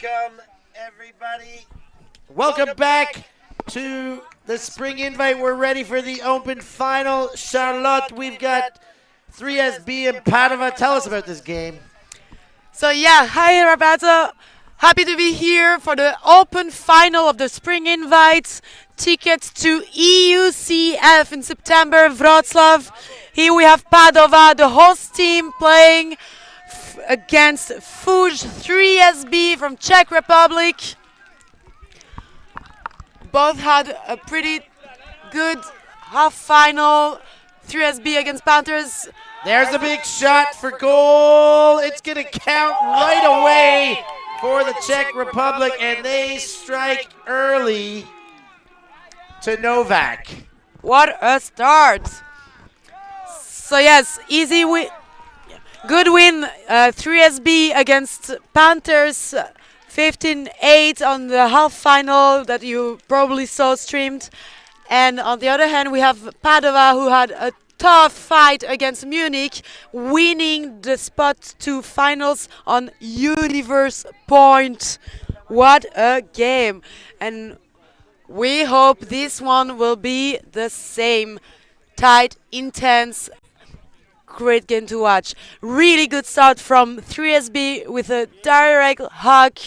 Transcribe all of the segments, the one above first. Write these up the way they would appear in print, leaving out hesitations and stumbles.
Welcome, everybody. Welcome back to the spring invite. We're ready for the open final. Charlotte, we've got 3SB and Padova. Tell us about this game. So yeah, hi Roberto. Happy to be here for the open final of the spring invites. Tickets to EUCF in September, Wrocław. Here we have Padova, the host team, playing against FUJ 3SB from Czech Republic. Both had a pretty good half final. 3SB against Panthers. There's a big shot for goal. It's going to count right away for the Czech Republic, and they strike early to Novak. What a start. So yes, easy win. Good win, 3SB against Panthers, 15-8 on the half final that you probably saw streamed. And on the other hand, we have Padova, who had a tough fight against Munich, winning the spot to finals on universe point. What a game. And we hope this one will be the same. Tight, intense, great game to watch. Really good start from 3SB with a direct hug,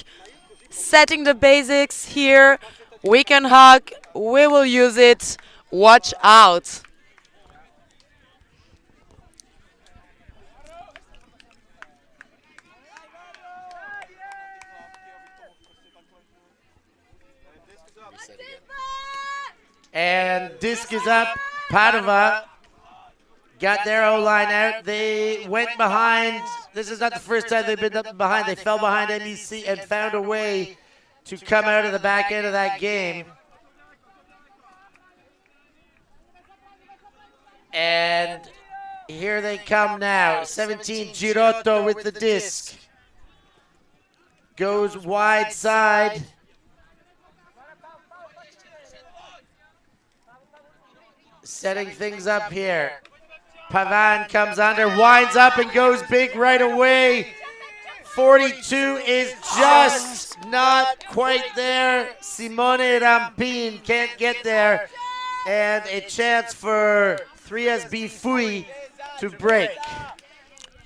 setting the basics here. We can hug, we will use it. Watch out. And disc is up. Padova got their O-line out. They went behind. This is not the first time they've been up behind. They fell behind MEC and found a way to come out of the back end of that game. And here they come now. 17, Girotto with the disc. Goes wide side. Setting things up here. Pavan comes under, winds up and goes big right away. 42 is just not quite there. Simone Rampin can't get there. And a chance for 3SB FUJ to break.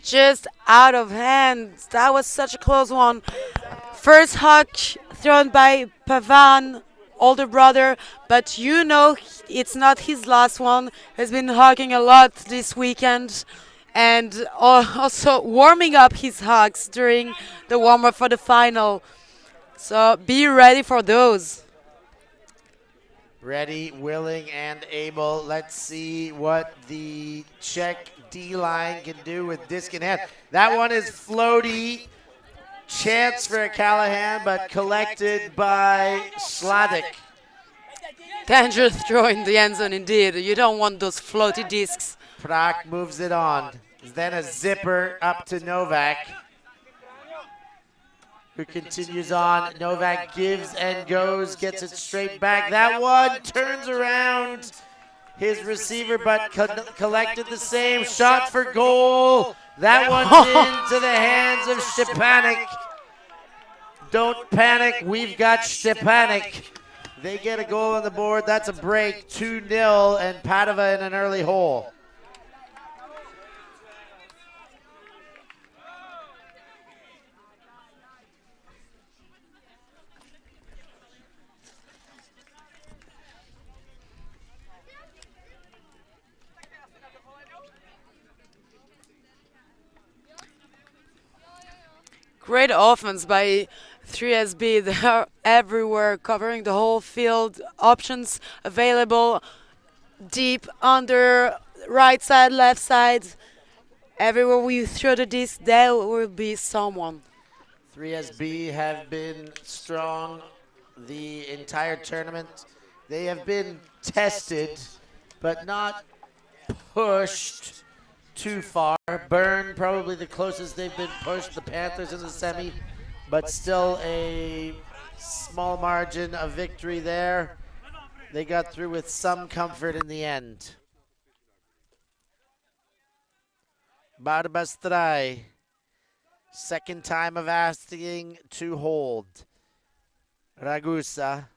Just out of hand. That was such a close one. First hug thrown by Pavan, older brother, but you know it's not his last one. He's been hugging a lot this weekend and also warming up his hugs during the warm-up for the final. So be ready for those. Ready, willing, and able. Let's see what the Czech D-line can do with disc in hand. That one is floaty. Chance for Callahan, but collected by Sladik. Dangerous throw in the end zone indeed. You don't want those floaty discs. Prak moves it on. Then a zipper up to Novak, who continues on. Novak gives and goes, gets it straight back. That one turns around his receiver, but collected the same. Shot for goal. That one's into the hands of Stepanek. Don't panic, we've got Stepanek. They get a goal on the board. That's a break, 2-0, and Padova in an early hole. Great offense by 3SB. They are everywhere, covering the whole field. Options available deep, under, right side, left side. Everywhere we throw the disc, there will be someone. 3SB have been strong the entire tournament. They have been tested, but not pushed too far. Bern probably the closest they've been pushed, the Panthers in the semi, but still a small margin of victory there. They got through with some comfort in the end. Barbastrai Second time of asking to hold. Ragusa.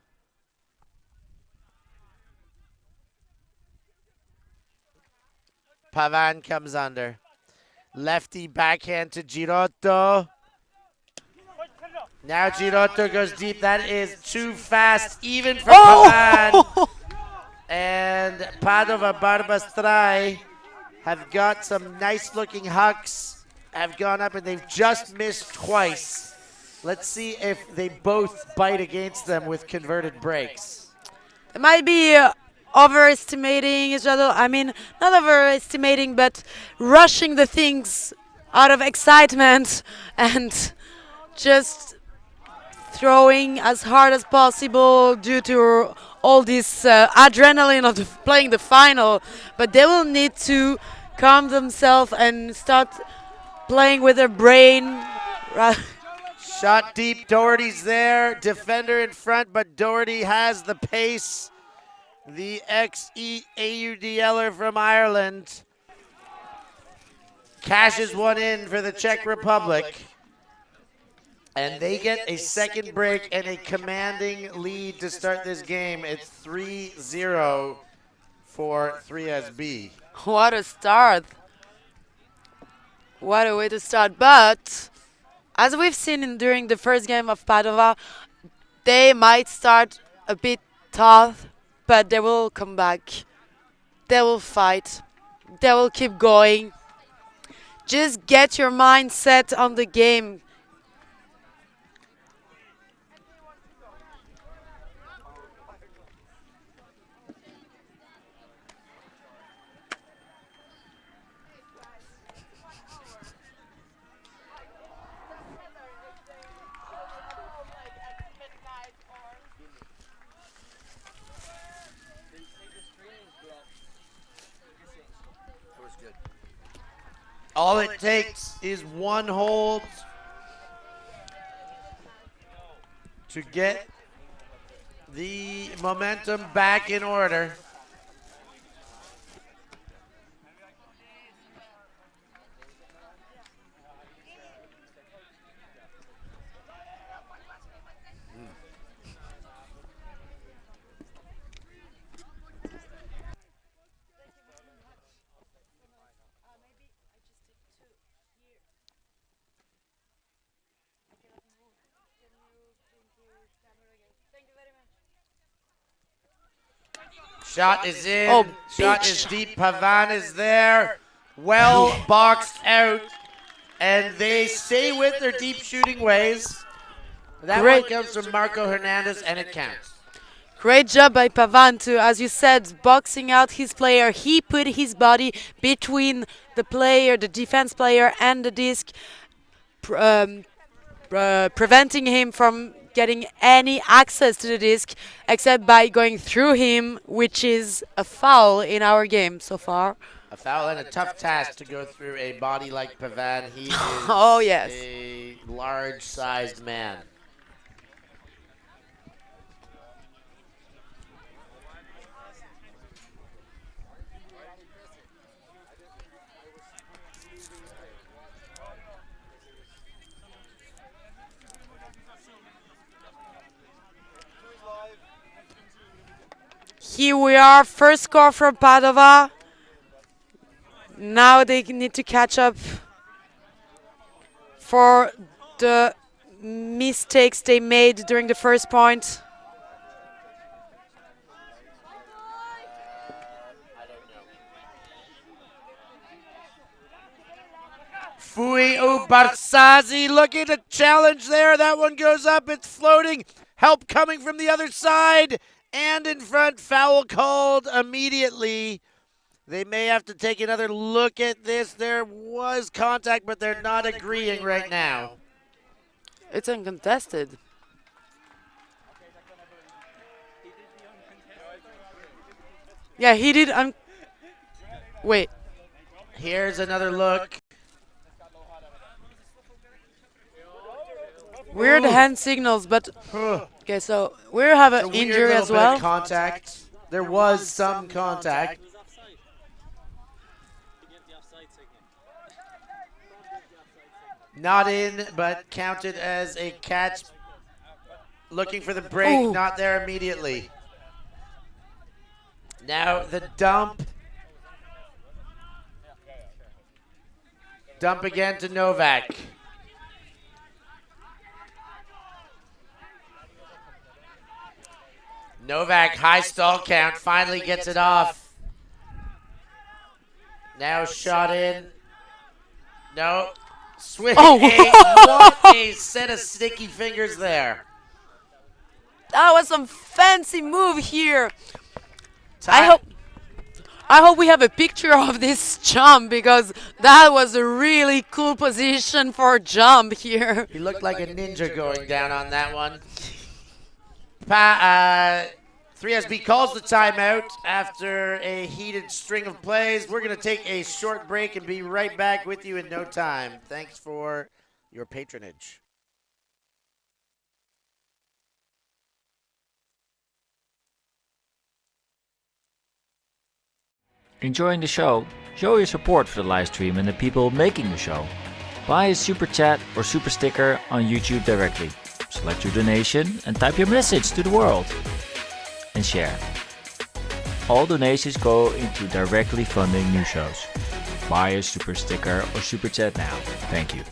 Pavan comes under. Lefty backhand to Girotto. Now Girotto goes deep. That is too fast, even for Pavan. And Padova Barbastrai have got some nice looking hucks, have gone up, and they've just missed twice. Let's see if they both bite against them with converted breaks. It might be overestimating each other. I mean, not overestimating, but rushing the things out of excitement and just throwing as hard as possible due to all this adrenaline of playing the final. But they will need to calm themselves and start playing with their brain. Shot deep, Doherty's there, defender in front, but Doherty has the pace. The ex-AUDLer from Ireland cashes one in for the Czech Republic. And they get a second break and a commanding lead to start this game. It's 3-0 for 3SB. What a start. What a way to start. But as we've seen during the first game of Padova, they might start a bit tough, but they will come back. They will fight. They will keep going. Just get your mind set on the game. All it takes is one hold to get the momentum back in order. Shot is in. Oh, Shot is deep. Pavan is there. Well boxed out. And they stay with their deep shooting ways. That one comes from Marco Hernandez, and it counts. Great job by Pavan to, as you said, boxing out his player. He put his body between the player, the defense player, and the disc, preventing him from getting any access to the disc except by going through him, which is a foul in our game so far. A foul and a tough task to go through a body like Pavan. He is oh, yes. a large-sized man. Here we are, first score from Padova. Now they need to catch up for the mistakes they made during the first point. Fui Barsazi looking to challenge there. That one goes up. It's floating. Help coming from the other side. And in front, foul called immediately. They may have to take another look at this. There was contact, but they're not agreeing right now. It's uncontested. Yeah, he did. Wait. Here's another look. Weird hand signals, but okay. So we have an injury as well. Bit of contact. There was some contact. Not in, but counted as a catch. Looking for the break, Ooh. not there immediately. Now the dump. Dump again to Novak. Novak, high stall count, finally gets it off. Now shot in. No. Swing. Oh. What a set of sticky fingers there. That was some fancy move here. Time. I hope we have a picture of this jump because that was a really cool position for a jump here. He looked like a ninja going down on that one. 3SB calls the timeout after a heated string of plays. We're going to take a short break and be right back with you in no time. Thanks for your patronage. Enjoying the show? Show your support for the live stream and the people making the show. Buy a super chat or super sticker on YouTube directly. Select your donation and type your message to the world. And share. All donations go into directly funding new shows. Buy a super sticker or super chat now. Thank you.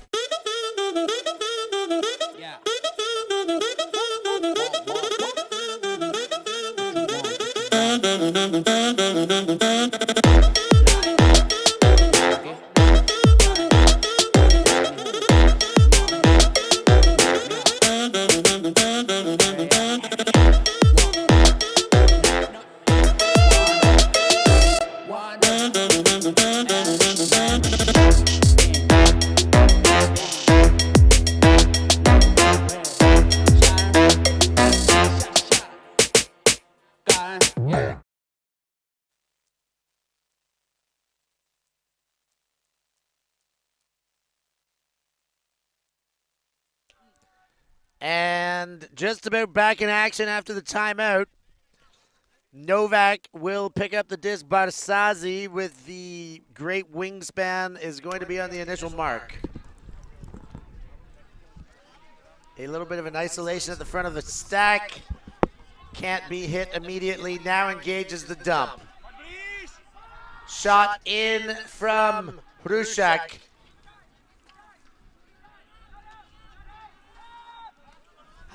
And just about back in action after the timeout. Novak will pick up the disc. Barsazi with the great wingspan is going to be on the initial mark. A little bit of an isolation at the front of the stack. Can't be hit immediately. Now engages the dump. Shot in from Hrušák.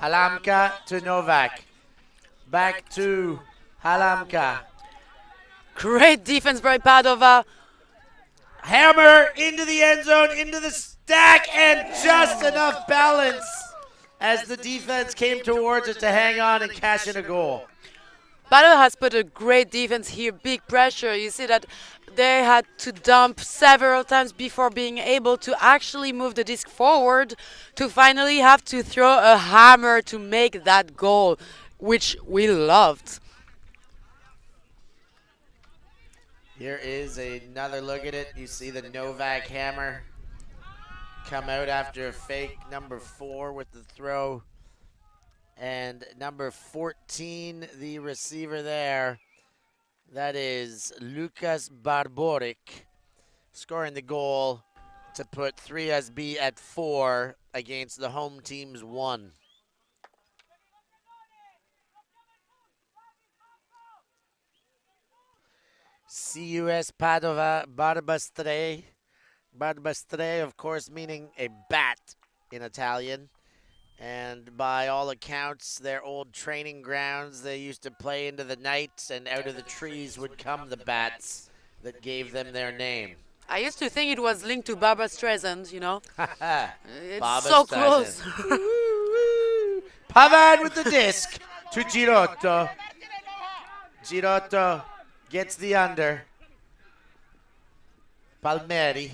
Halamka to Novak. Back to Halamka. Great defense by Padova. Hammer into the end zone, into the stack, and just enough balance as the defense came towards it to hang on and cash in a goal. Padova has put a great defense here, big pressure. You see that they had to dump several times before being able to actually move the disc forward to finally have to throw a hammer to make that goal, which we loved. Here is another look at it. You see the Novak hammer come out after a fake. Number 4 with the throw. And number 14, the receiver there. That is Lukas Barboric scoring the goal to put 3SB at 4 against the home team's 1. CUS Padova Barbastre. Barbastre, of course, meaning a bat in Italian. And by all accounts, their old training grounds, they used to play into the night, and out of the trees would come the bats that gave them their name. I used to think it was linked to Barbara Streisand, you know. It's Barbra so Streisand. close. Pavard with the disc to Girotto. Girotto gets the under. Palmieri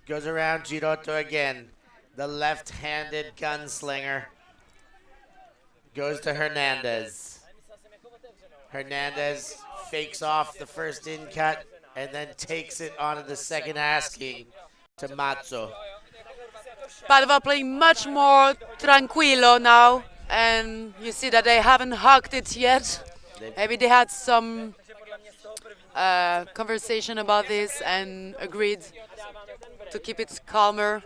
goes around Girotto again. The left-handed gunslinger goes to Hernandez. Hernandez fakes off the first in cut and then takes it onto the second asking to Mazzo. Padova playing much more tranquilo now, and you see that they haven't hugged it yet. Maybe they had some conversation about this and agreed to keep it calmer.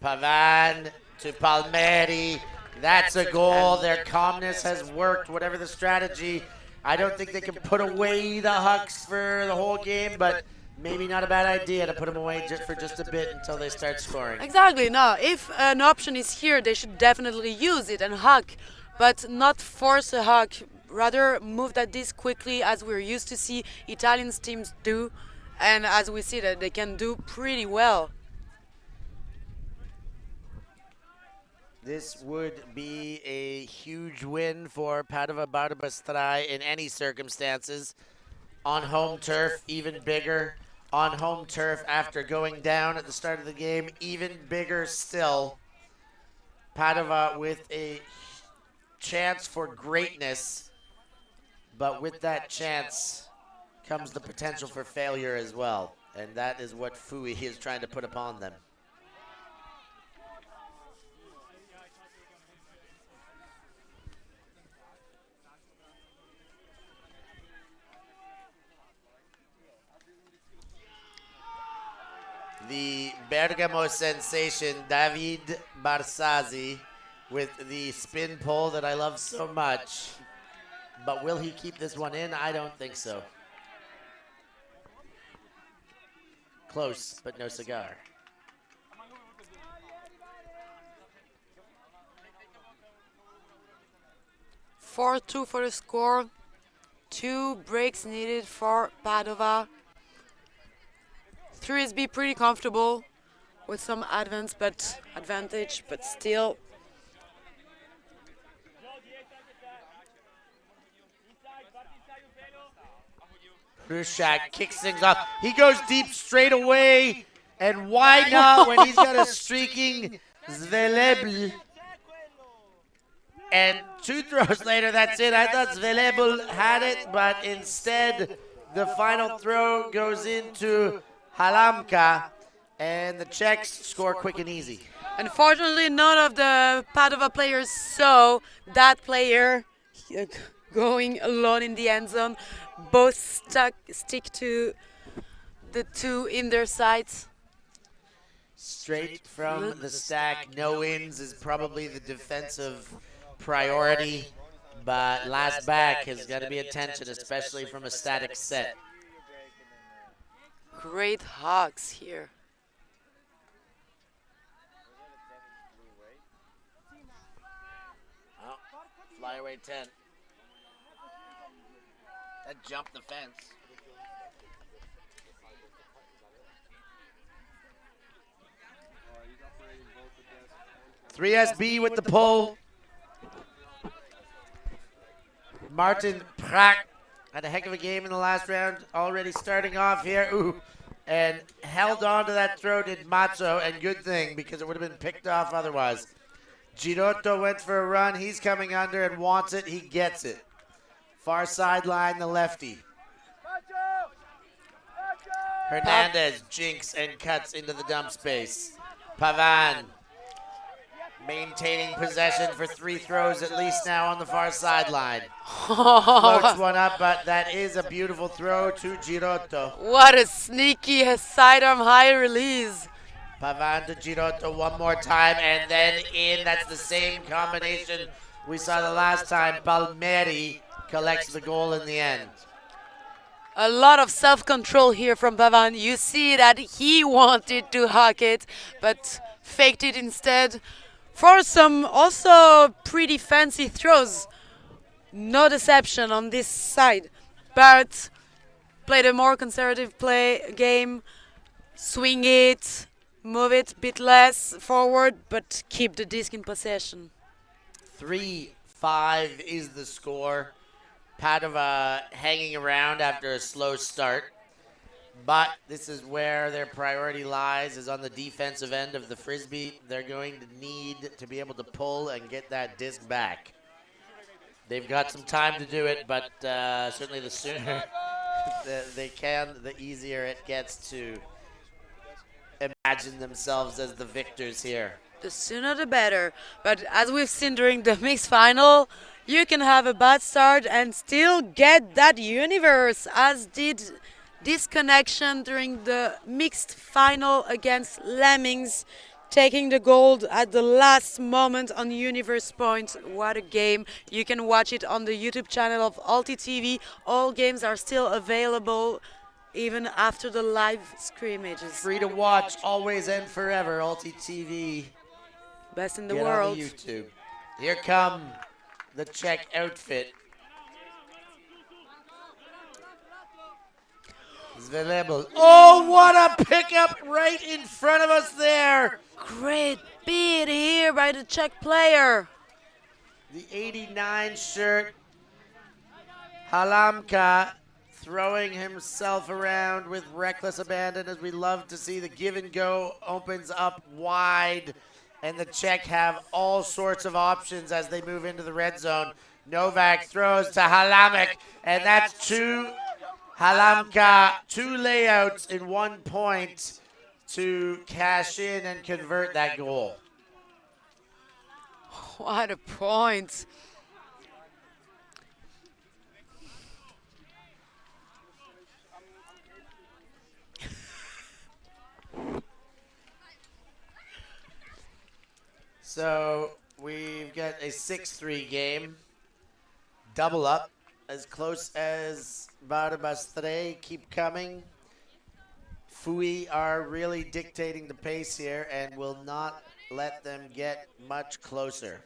Pavan to Palmieri. That's a goal. Their calmness has worked, whatever the strategy. I don't think they can put away the Hucks for the whole game, but maybe not a bad idea to put them away for just a bit until they start scoring. Exactly. No, if an option is here, they should definitely use it and huck, but not force a huck. Rather move that disc quickly, as we're used to see Italian teams do, and as we see that they can do pretty well. This would be a huge win for Padova Barbastrai in any circumstances. On home turf, even bigger. On home turf after going down at the start of the game, even bigger still. Padova with a chance for greatness, but with that chance comes the potential for failure as well. And that is what FUJ is trying to put upon them. The Bergamo sensation, David Barsasi, with the spin pull that I love so much. But will he keep this one in? I don't think so. Close, but no cigar. (4-2) for the score. 2 breaks needed for Padova. Frisbee pretty comfortable with some advantage, but still. Hrushak kicks things off. He goes deep straight away, and why not when he's got a streaking Zvelebl? And 2 throws later, that's it. I thought Zvelebl had it, but instead the final throw goes into Halamka, and the Czechs score quick and easy. Unfortunately, none of the Padova players saw that player going alone in the end zone. Both stick to the 2 in their sights. Straight from the stack, no ins is probably the defensive priority, but last back has got to be attention, especially from a static set. Great hugs here. Oh, flyaway 10. That jumped the fence. Three SB with the pull. Martin Prak had a heck of a game in the last round, already starting off here. Ooh, and held on to that throw did Mazzo, and good thing, because it would have been picked off otherwise. Girotto went for a run. He's coming under and wants it. He gets it. Far sideline, the lefty. Hernandez jinks and cuts into the dump space. Pavan maintaining possession for 3 throws at least now on the far sideline. Floats one up, but that is a beautiful throw to Girotto. What a sneaky sidearm high release. Pavan to Girotto one more time, and then in. That's the same combination we saw the last time. Palmieri collects the goal in the end. A lot of self-control here from Pavan. You see that he wanted to huck it, but faked it instead. For some also pretty fancy throws. No deception on this side, but played a more conservative game. Swing it, move it a bit less forward, but keep the disc in possession. 3-5 is the score. Padova hanging around after a slow start. But this is where their priority lies, is on the defensive end of the Frisbee. They're going to need to be able to pull and get that disc back. They've got some time to do it, but certainly the sooner they can, the easier it gets to imagine themselves as the victors here. The sooner the better. But as we've seen during the mixed final, you can have a bad start and still get that universe, as did this connection during the mixed final against Lemmings. taking the gold at the last moment on Universe Point. What a game. You can watch it on the YouTube channel of ULTI.TV. All games are still available even after the live scrimmages. Free to watch, always and forever, ULTI.TV. Best in the Get world. on the YouTube. Here come the Czech outfit. Zvelebel. Oh, what a pickup right in front of us there. Great beat here by the Czech player. The 89 shirt, Halamka, throwing himself around with reckless abandon, as we love to see. The give and go opens up wide, and the Czech have all sorts of options as they move into the red zone. Novak throws to Halamek, and that's two Halamka, two layouts in 1 point to cash in and convert that goal. What a point. So we've got a 6-3 game. Double up, as close as Barbastre. Keep coming. FUJ are really dictating the pace here and will not let them get much closer.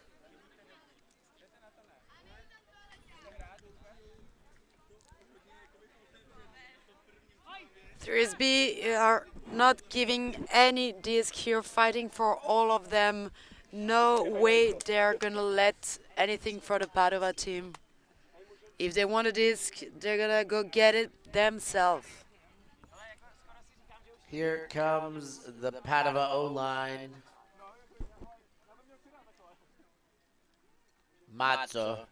Frisbee are not giving any disc here, fighting for all of them. No way they're gonna let anything for the Padova team. If they want a disc, they're gonna go get it themselves. Here comes the Padova O-line. Mazzo.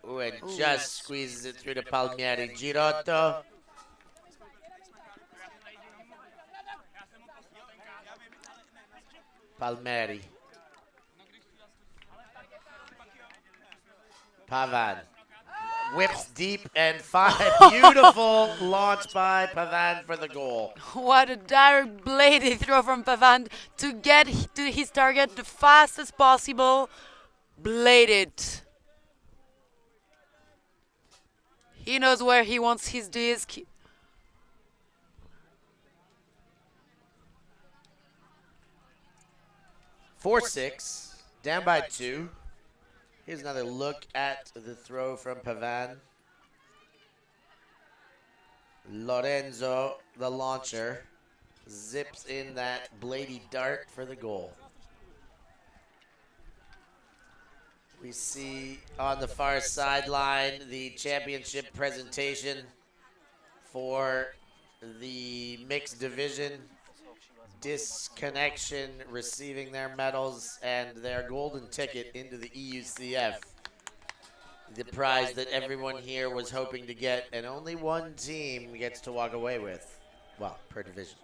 Ooh, and just squeezes it through to Palmieri. Girotto. Palmieri. Pavan. Whips deep and five. Beautiful launch by Pavan for the goal. What a direct bladed throw from Pavan to get to his target the fastest possible. Bladed. He knows where he wants his disc. Four, 6, down by 2. Here's another look at the throw from Pavan. Lorenzo, the launcher, zips in that blady dart for the goal. We see on the far sideline the championship presentation for the mixed division. Disconnection receiving their medals and their golden ticket into the EUCF. The prize that everyone here was hoping to get, and only one team gets to walk away with. Well, per division.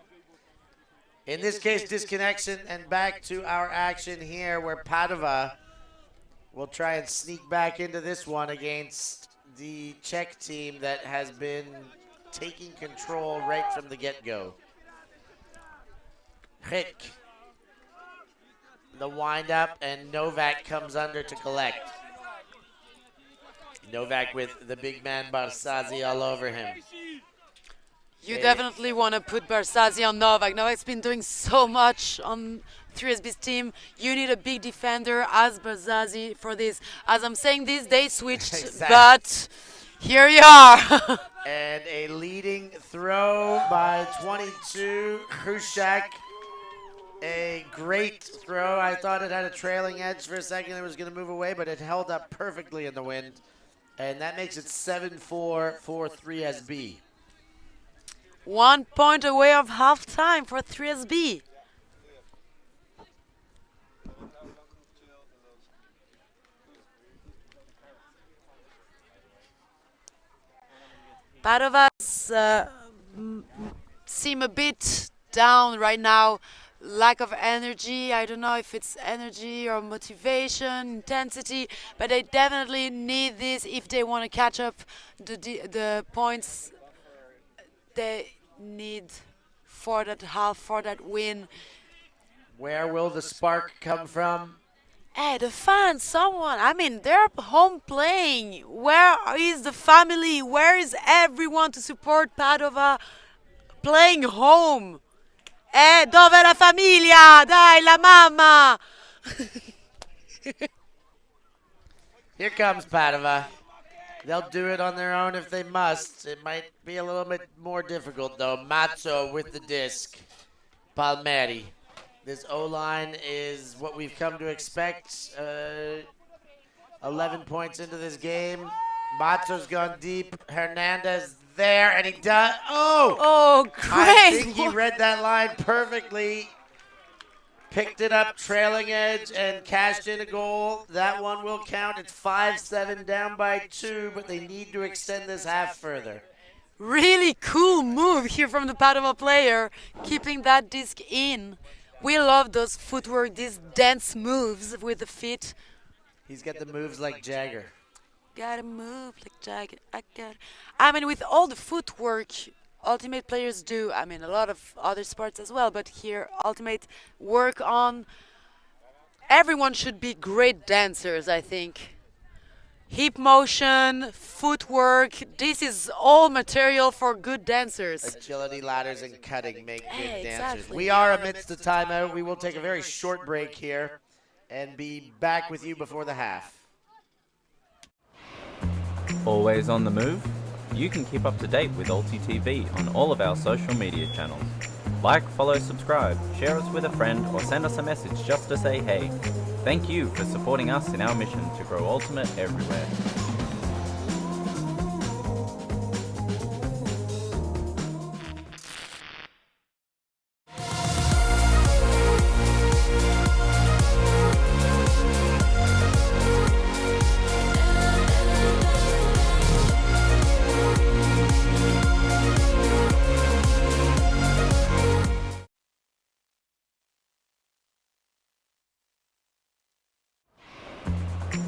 In this case, disconnection, and back to our action here where Padova will try and sneak back into this one against the Czech team that has been taking control right from the get-go. Hick, the wind-up, and Novak comes under to collect. Novak with the big man Barsazi all over him. You definitely want to put Barsazi on Novak. Novak's been doing so much on Frisbee's team. You need a big defender as Barsazi for this. As I'm saying this, they switched, Exactly. But here you are. And a leading throw by 22, Krushak. A great throw. I thought it had a trailing edge for a second. It was going to move away, but it held up perfectly in the wind. And that makes it 7-4 for 3SB. 1 point away of halftime for 3SB. Padova's seem a bit down right now. Lack of energy. I don't know if it's energy or motivation, intensity, but they definitely need this if they want to catch up the points. need for that half, for that win. Where will the spark come from? Hey, the fans, someone. I mean, they're home playing. Where is the family? Where is everyone to support Padova playing home? Dove la famiglia? Dai, la mamma! Here comes Padova. They'll do it on their own if they must. It might be a little bit more difficult, though. Mazzo with the disc. Palmieri. This O-line is what we've come to expect. 11 points into this game. Mazzo's gone deep. Hernandez there, and he does. Oh, great! I think he read that line perfectly. Picked it up, trailing edge, and cashed in a goal. That one will count. It's 5-7 down by 2, but they need to extend this half further. Really cool move here from the Padova player, keeping that disc in. We love those footwork, these dance moves with the feet. He's got the moves like Jagger. Gotta move like Jagger. I mean, with all the footwork Ultimate players do, I mean, a lot of other sports as well, but here Ultimate work on. Everyone should be great dancers, I think. Hip motion, footwork, this is all material for good dancers. Agility ladders and cutting make good dancers. Exactly. We are amidst the timeout. We will take a very short break here and be back with you before the half. Always on the move? You can keep up to date with ULTI.TV on all of our social media channels. Like, follow, subscribe, share us with a friend, or send us a message just to say hey. Thank you for supporting us in our mission to grow Ultimate everywhere.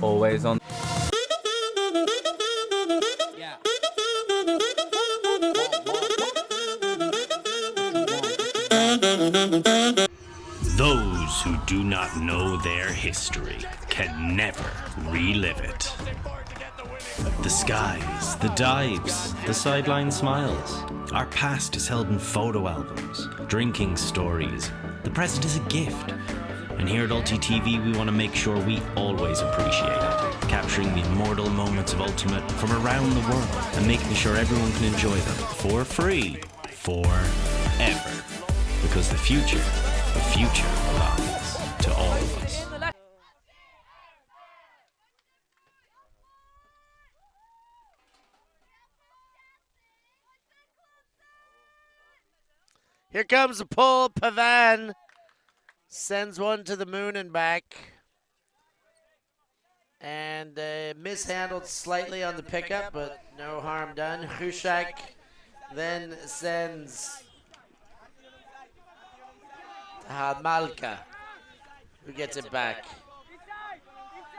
Always on. Those who do not know their history can never relive it. The skies, the dives, the sideline smiles. Our past is held in photo albums, drinking stories. The present is a gift. And here at ULTI.TV, we want to make sure we always appreciate it, capturing the immortal moments of Ultimate from around the world and making sure everyone can enjoy them for free, forever. Because the future belongs to all of us. Here comes the pull. Pavan sends one to the moon and back. And mishandled slightly on the pickup, but no harm done. Hushak then sends Hamalka, who gets it back.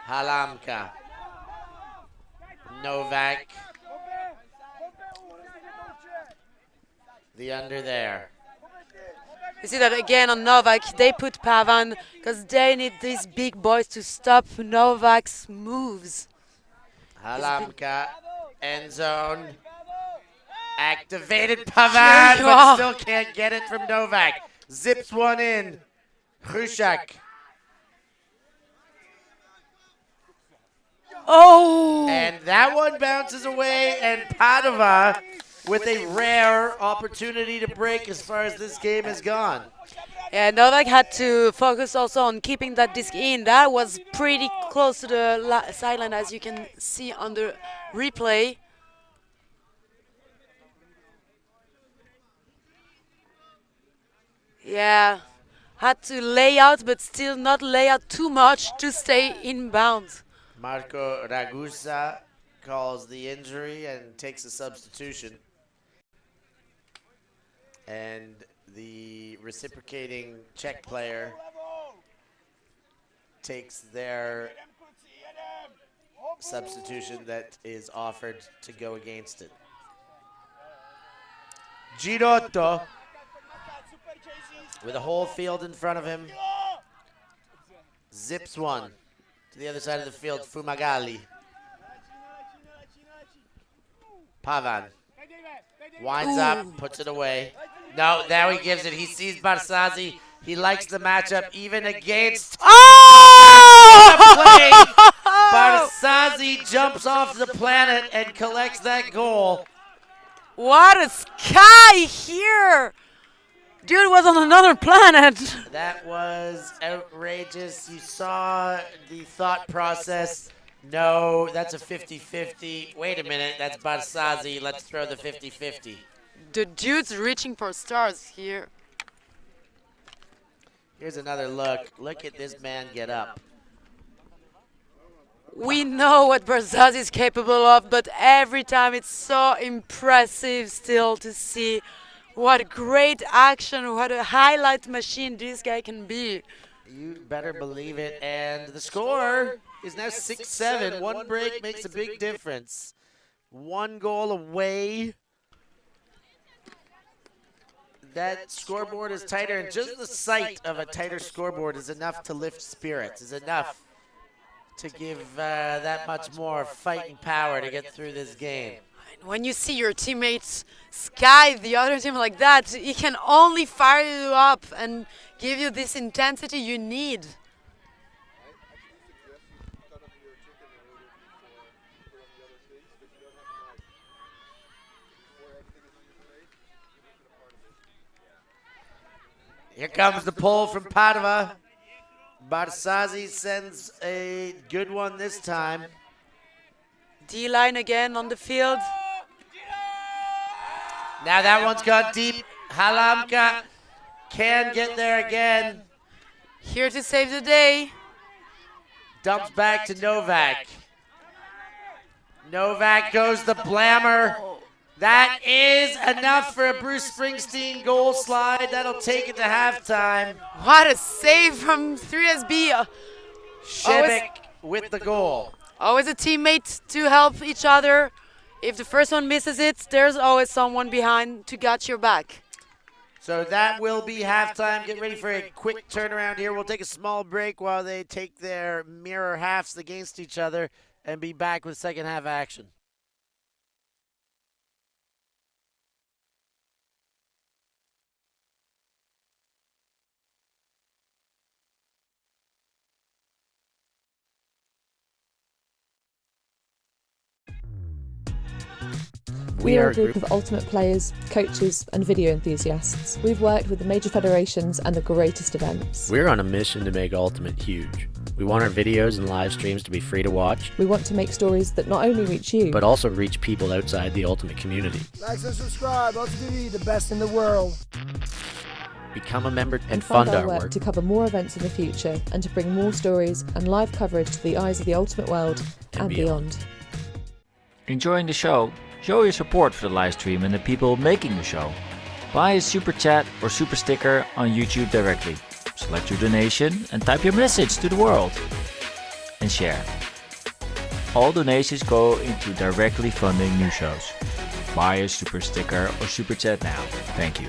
Halamka. Novak. The under there. You see that again on Novak, they put Pavan because they need these big boys to stop Novak's moves. Halamka, end zone. Activated Pavan, but still can't get it from Novak. Zips one in. Hushak. Oh! And that one bounces away, and Padova with a rare opportunity to break as far as this game has gone. Yeah, Novak had to focus also on keeping that disc in. That was pretty close to the sideline, as you can see on the replay. Yeah, had to lay out, but still not lay out too much to stay in bounds. Marco Ragusa calls the injury and takes a substitution. And the reciprocating Czech player takes their substitution that is offered to go against it. Girotto with a whole field in front of him. Zips one to the other side of the field. Fumagalli. Pavan winds up, puts it away. No, now he gives it. He sees Barsazzi. He likes the matchup even against. Oh! Barsazzi jumps off the planet and collects that goal. What a sky here! Dude was on another planet. That was outrageous. You saw the thought process. No, that's a 50-50. Wait a minute, that's Barsazzi. Let's throw the 50-50. The dude's reaching for stars here. Here's another look. Look at this man get up. We know what Barzazzi is capable of, but every time it's so impressive still to see what great action, what a highlight machine this guy can be. You better believe it. And the score is now 6-7. One break makes a big difference. One goal away. That scoreboard is tighter, and just the sight of a tighter scoreboard is enough to lift spirits, is enough to give that much more fighting power to get through this game. When you see your teammates sky the other team like that, it can only fire you up and give you this intensity you need. Here comes the pull from Padova. Barsazzi sends a good one this time. D-line again on the field. Now that one's gone deep. Halamka can get there again. Here to save the day. Dumps back to Novak. Novak goes the blammer. That is enough for a Bruce Springsteen goal slide. That'll take it to halftime. What a save from 3SB. Shebek with the goal. Always a teammate to help each other. If the first one misses it, there's always someone behind to got your back. So that will be halftime. Get ready for a quick turnaround here. We'll take a small break while they take their mirror halves against each other and be back with second half action. We are a group of ultimate players, coaches and video enthusiasts. We've worked with the major federations and the greatest events. We're on a mission to make Ultimate huge. We want our videos and live streams to be free to watch. We want to make stories that not only reach you, but also reach people outside the Ultimate community. Like and subscribe, ULTI.TV, the best in the world. Become a member and fund our work to cover more events in the future and to bring more stories and live coverage to the eyes of the Ultimate world and beyond. Enjoying the show? Show your support for the live stream and the people making the show. Buy a super chat or super sticker on YouTube directly. Select your donation and type your message to the world. And share. All donations go into directly funding new shows. Buy a super sticker or super chat now. Thank you.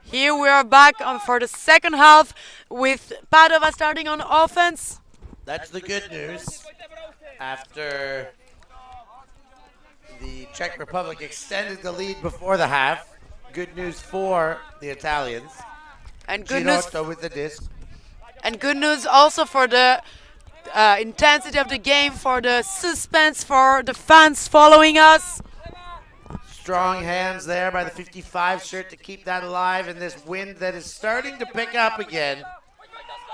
Here we are back for the second half with Padova starting on offense. That's the good news. After the Czech Republic extended the lead before the half, good news for the Italians. And good news with the disc. And good news also for the intensity of the game, for the suspense, for the fans following us. Strong hands there by the 55 shirt to keep that alive in this wind that is starting to pick up again.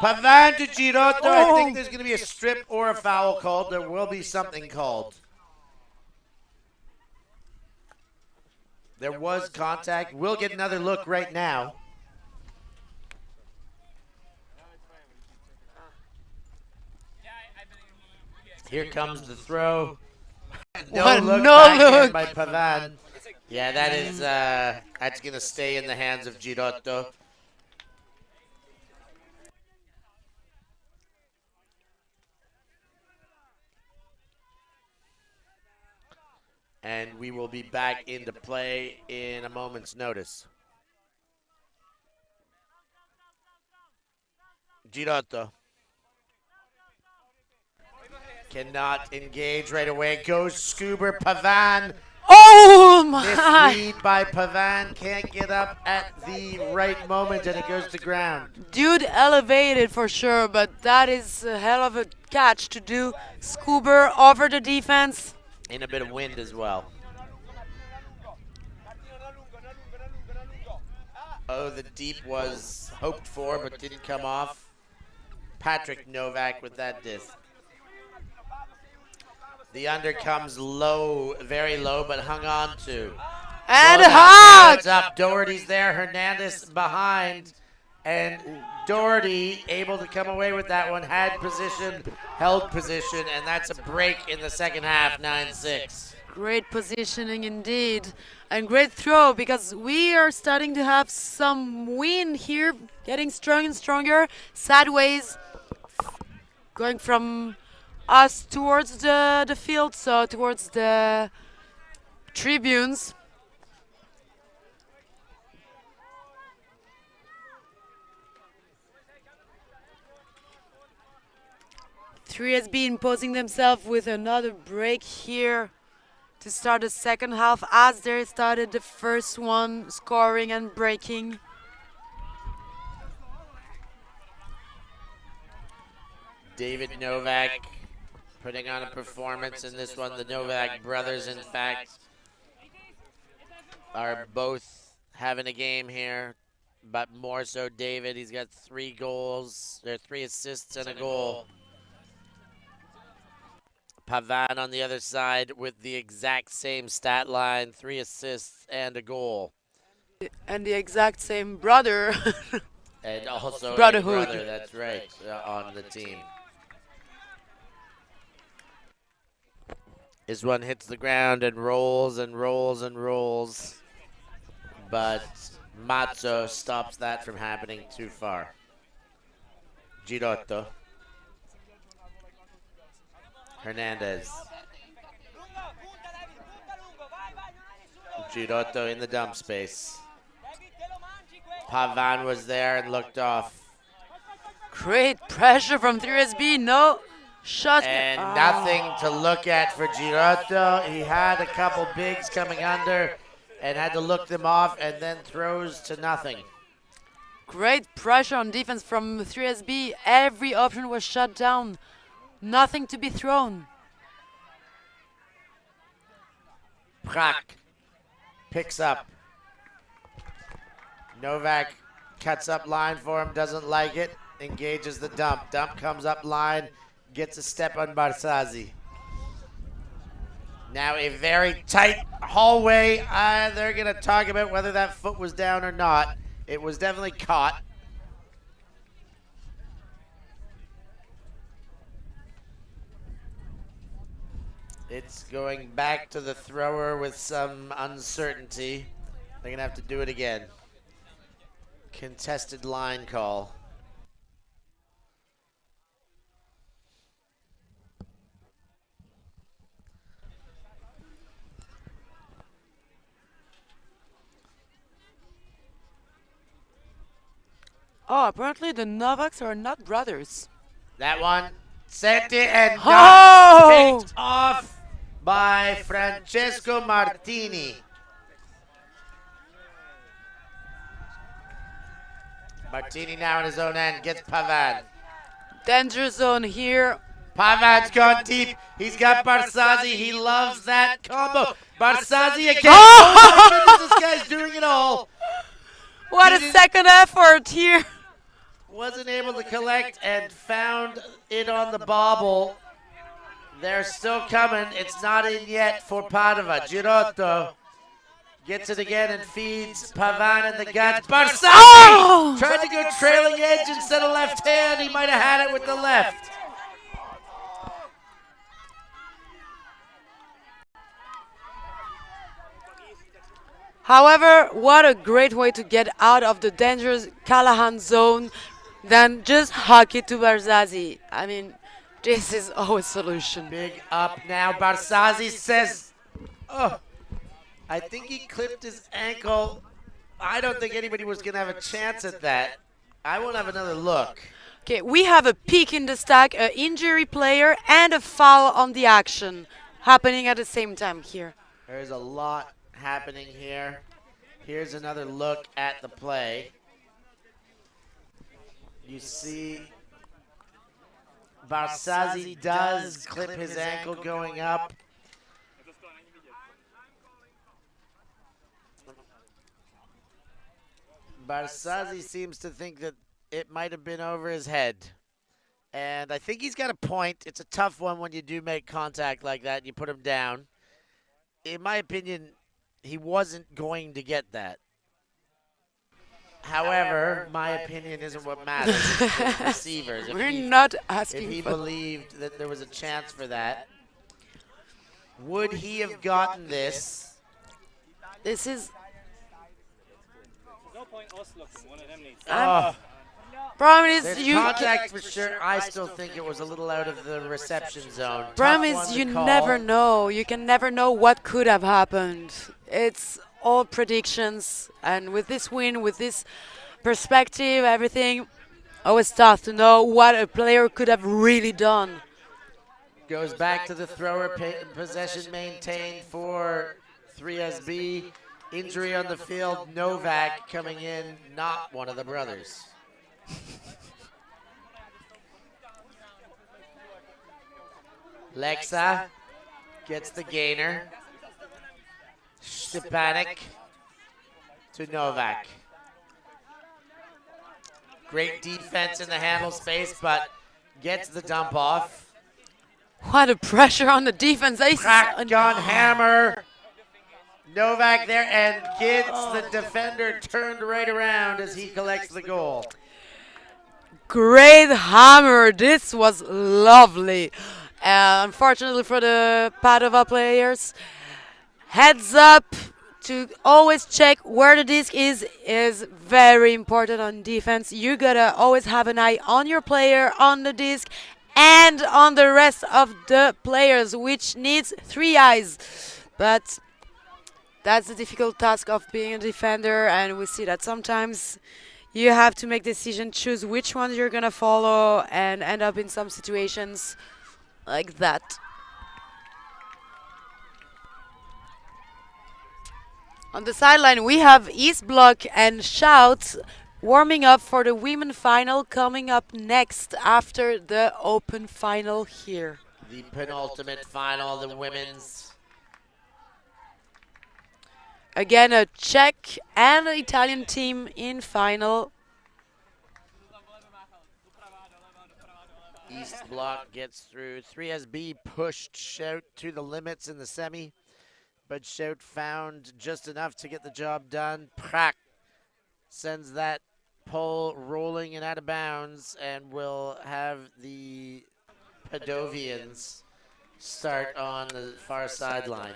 Pavan to Girotto. I think there's going to be a strip or a foul called. There will be something called. There was contact. We'll get another look right now. Here comes the throw. No look by Pavan. Yeah, that is that's going to stay in the hands of Girotto. And we will be back into play in a moment's notice. Girotto. Cannot engage right away. Goes Scuba Pavan. Oh This my! lead by Pavan can't get up at the right moment and it goes to ground. Dude elevated for sure, but that is a hell of a catch to do. Scuba over the defense. In a bit of wind as well. Oh, the deep was hoped for but didn't come off. Patrick Novak with that disc. The under comes low, very low, but hung on to. And Novak hot! hands up. Doherty's there. Hernandez behind. And Doherty able to come away with that one. Had position, held position, and that's a break in the second half, 9-6. Great positioning indeed. And great throw because we are starting to have some wind here, getting strong and stronger. Sideways, going from us towards the field, so towards the tribunes. Three has been imposing themselves with another break here to start the second half as they started the first one, scoring and breaking. David Novak putting on a performance in this one. The Novak brothers, in fact, are both having a game here, but more so David. He's got 3 goals. There are 3 assists and a goal. Pavan on the other side with the exact same stat line, 3 assists and a goal. And the exact same brother. And also Brotherhood. a brother, that's right, on the team. This one hits the ground and rolls and rolls and rolls. But Mazzo stops that from happening too far. Girotto. Hernandez. Girotto in the dump space. Pavan was there and looked off. Great pressure from 3SB. No shot. And nothing to look at for Girotto. He had a couple bigs coming under and had to look them off and then throws to nothing. Great pressure on defense from 3SB. Every option was shut down. Nothing to be thrown. Prak picks up. Novak cuts up line for him, doesn't like it, engages the dump. Dump comes up line, gets a step on Barsazi. Now a very tight hallway. They're going to talk about whether that foot was down or not. It was definitely caught. It's going back to the thrower with some uncertainty. They're going to have to do it again. Contested line call. Oh, apparently the Novaks are not brothers. That one sent it and Oh! picked off by Francesco Martini. Martini now in his own end, gets Pavan. Danger zone here. Pavan's gone deep. He's got Barsazi. He loves that combo. Barsazi again. Oh! Oh my goodness, this guy's doing it all. What a second effort here. Wasn't able to collect and found it on the bobble. They're still coming. It's not in yet for Padova. Girotto gets it again and feeds Pavan in the guts. Barsazi Oh! tried to go trailing edge instead of left hand. He might have had it with the left. However, what a great way to get out of the dangerous Callahan zone than just hock it to Barsazi. I mean, this is always a solution. Big up now. Barsazi says, Oh, I think he clipped his ankle. I don't think anybody was going to have a chance at that. I won't have another look. Okay, we have a peak in the stack, an injury player, and a foul on the action happening at the same time here. There's a lot happening here. Here's another look at the play. You see Barsazi does clip his ankle going up. Barsazi seems to think that it might have been over his head. And I think he's got a point. It's a tough one when you do make contact like that and you put him down. In my opinion, he wasn't going to get that. However, my opinion isn't what matters. It's receivers. We're not asking if he for believed that there was a chance for that, would he have gotten this? This is... Oh, Problem is, there's you contact for sure. I still think it was a little out of the reception zone. problem Tough one is to you call. never know. You can never know what could have happened. It's all predictions, and with this win, with this perspective, everything, always tough to know what a player could have really done. Goes back to the thrower, possession maintained for 3SB. Injury on the field, Novak coming in, not one of the brothers. Lexa gets the gainer. Stepanik to Novak. Great defense in the handle space, but gets the dump off. What a pressure on the defense. Crack gun hammer. Novak there and gets the defender turned right around as he collects the goal. Great hammer. This was lovely. Unfortunately for the Padova players, heads up to always check where the disc is very important on defense. You gotta always have an eye on your player, on the disc, and on the rest of the players, which needs 3 eyes. But that's the difficult task of being a defender, and we see that sometimes you have to make decisions, choose which ones you're gonna follow, and end up in some situations like that. On the sideline, we have East Block and Shout warming up for the women final coming up next after the open final here. The penultimate final, the women's. Again, a Czech and an Italian team in final. East Block gets through. 3SB pushed Shout to the limits in the semi, but Shout found just enough to get the job done. Prak sends that pole rolling and out of bounds, and will have the Padovians start on the far sideline.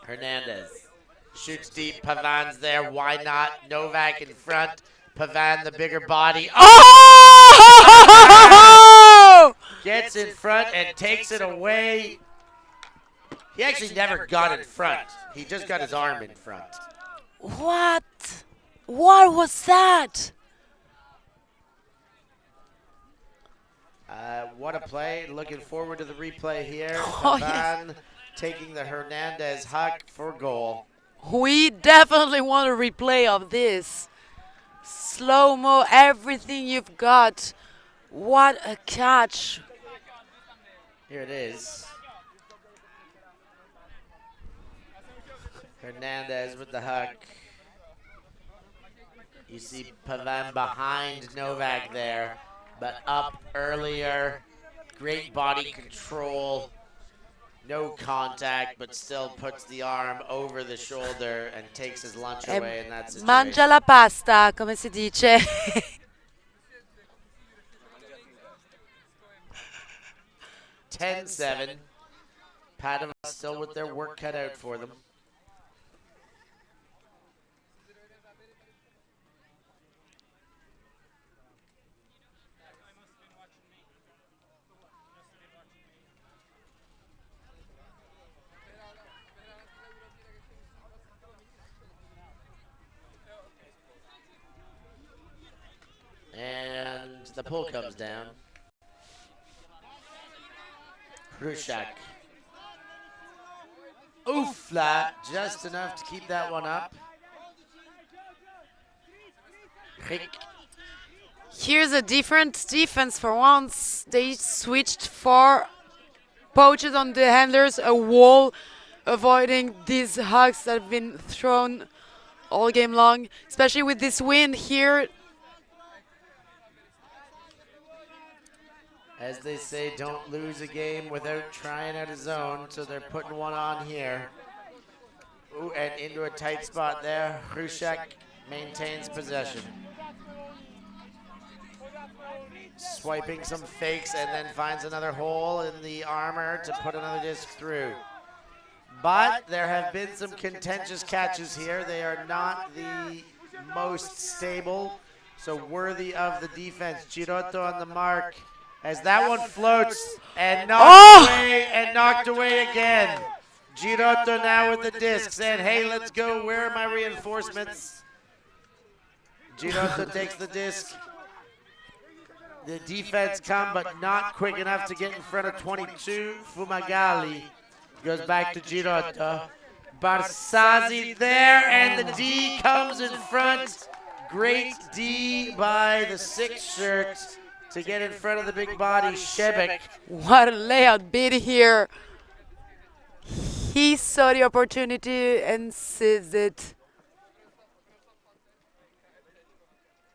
Hernandez shoots deep. Pavan's there. Why not? Novak in front. Pavan, the bigger body. Oh! Gets in front and takes it away. He actually never got in front. He just got his arm in front. What? What was that? What a play. Looking forward to the replay here. Oh, Pavan yes. taking the Hernandez huck for goal. We definitely want a replay of this. Slow-mo, everything you've got. What a catch. Here it is. Hernandez with the huck. You see Pavan behind Novak there, but up earlier. Great body control. No contact, but still puts the arm over the shoulder and takes his lunch away, and that's it. Mangia la pasta, come si dice. 10-7. Padova still with their work cut out for them. the pull comes down. Hrushak. Oofla, just enough to keep that one up. Here's a different defense for once. They switched 4 poaches on the handlers, a wall, avoiding these hugs that have been thrown all game long, especially with this wind here. As they say, don't lose a game without trying out a zone, so they're putting one on here. Ooh, and into a tight spot there. Hrushak maintains possession. Swiping some fakes and then finds another hole in the armor to put another disc through. But there have been some contentious catches here. They are not the most stable, so worthy of the defense. Girotto on the mark as that one floats and knocked away again. Girotto now with the disc saying, hey, let's go. Where are my reinforcements? Girotto takes the disc. The defense come, but not quick enough to get in front of 22. Fumagalli goes back to Girotto. Barsazzi there, and the D comes in front. Great D by the 6 shirt to get in front of the big body, Shebek. What a layout bid here. He saw the opportunity and seized it.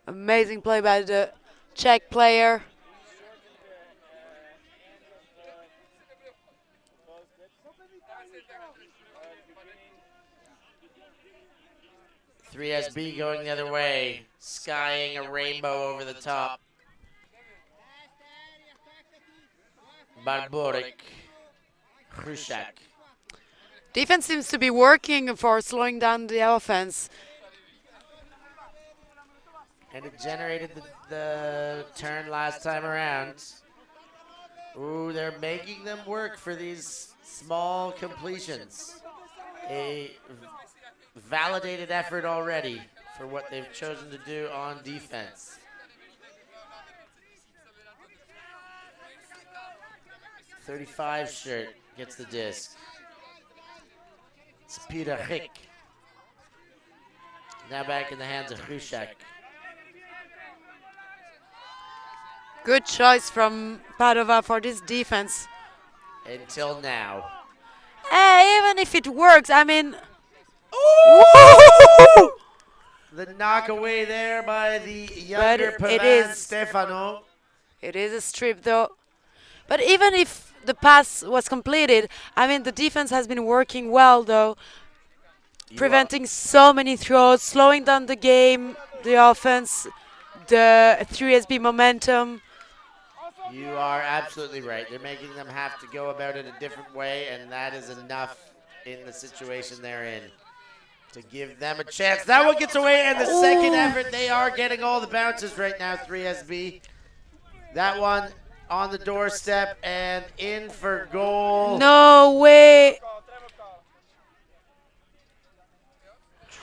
Amazing play by the Czech player. SB going the other way, skying a rainbow over the top. Barborik, Hrushak. Defense seems to be working for slowing down the offense. And it generated the turn last time around. Ooh, they're making them work for these small completions. A validated effort already for what they've chosen to do on defense. .35 shirt gets the disc. Spirachik. Now back in the hands of Hrushak. Good choice from Padova for this defense. Until now. Hey, even if it works, I mean... Ooh! The knock away there by the younger Pavan Stefano. It is a strip though. But even if the pass was completed, I mean the defense has been working well though. Preventing so many throws, slowing down the game, the offense, the 3SB momentum. You are absolutely right. They're making them have to go about it a different way, and that is enough in the situation they're in to give them a chance. That one gets away, and the second effort, they are getting all the bounces right now, 3SB. That one on the doorstep and in for goal. No way.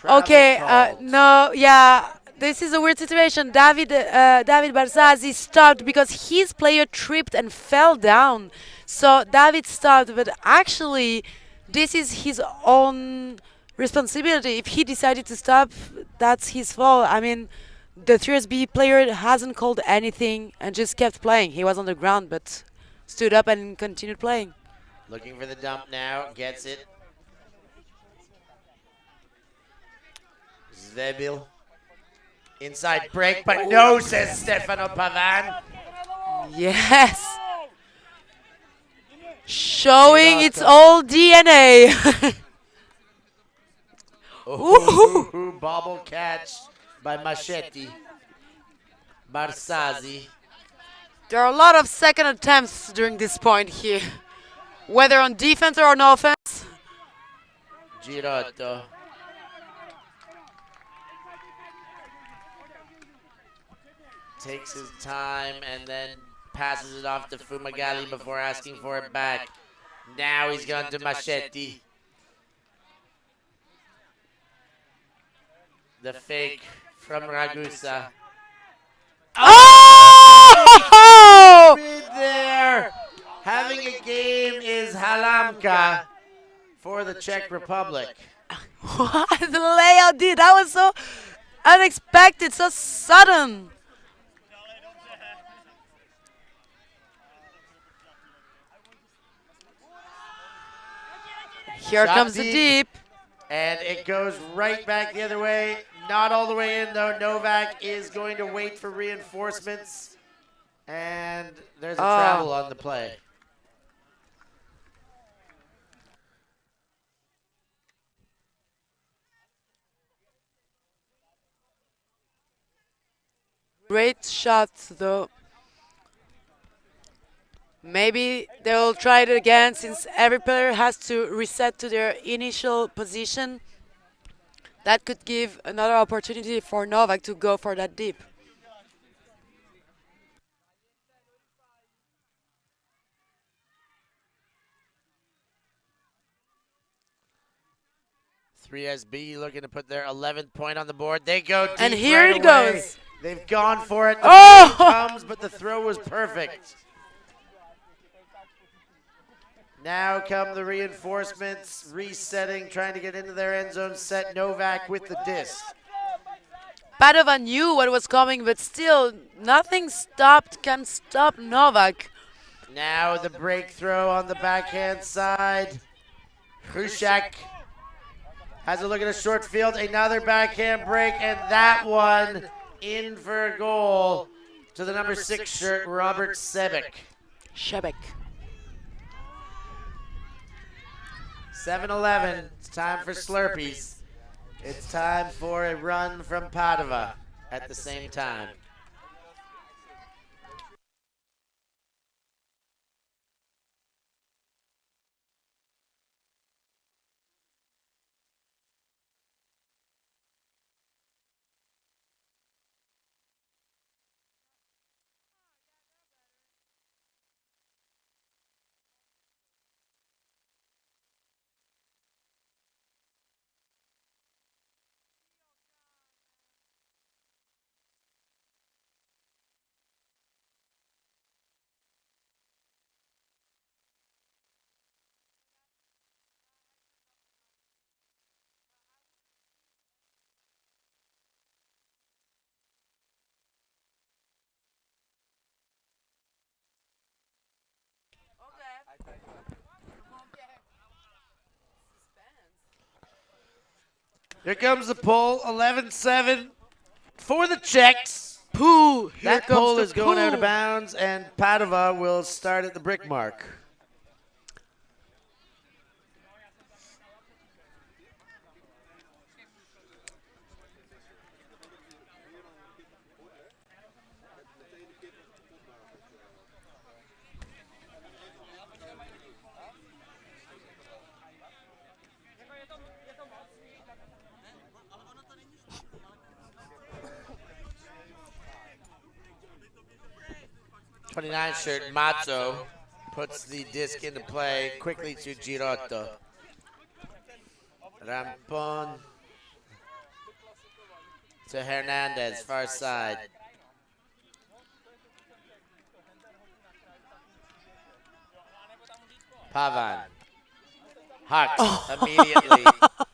Okay, no, yeah. This is a weird situation. David Barzazzi stopped because his player tripped and fell down. So David stopped, but actually this is his own responsibility. If he decided to stop, that's his fault. I mean, the 3SB player hasn't called anything and just kept playing. He was on the ground, but stood up and continued playing. Looking for the dump now, gets it. Zebil. Inside break, but no, says Stefano Pavan. Yes. Showing its old DNA. Bobble catch by Machetti. Barsazzi. There are a lot of second attempts during this point here, whether on defense or on offense. Girotto. Takes his time and then passes it off to Fumagalli before asking for it back. Now he's gone to Machetti. The fake from Ragusa. Oh! Oh! Mid there. Having a game is Halamka for the Czech Republic. What the layout did? That was so unexpected, so sudden. Here Shot comes the deep. And it goes right back the other way. Not all the way in, though. Novak is going to wait for reinforcements. And there's a travel on the play. Great shots, though. Maybe they'll try it again since every player has to reset to their initial position. That could give another opportunity for Novak to go for that deep. SB looking to put their 11th point on the board. They go deep. And here right it away. goes. They've gone for it. The Oh! comes, but the throw was perfect. Now come the reinforcements, resetting, trying to get into their end zone set. Novak with the disc. Padova knew what was coming, but still, nothing can stop Novak. Now the break throw on the backhand side. Hrushak has a look at a short field. Another backhand break, and that one in for a goal to the number 6 shirt, Robert Sebek. 7-11. It's time for Slurpees. It's time for a run from Padova at the same time. Here comes the pull, 11-7 for the Czechs. Pooh! That pull is going out of bounds, and Padova will start at the brick mark. '29 shirt Mazzo puts the disc into play quickly to Girotto. Rampon to Hernandez, far side. Pavan. Hucks immediately,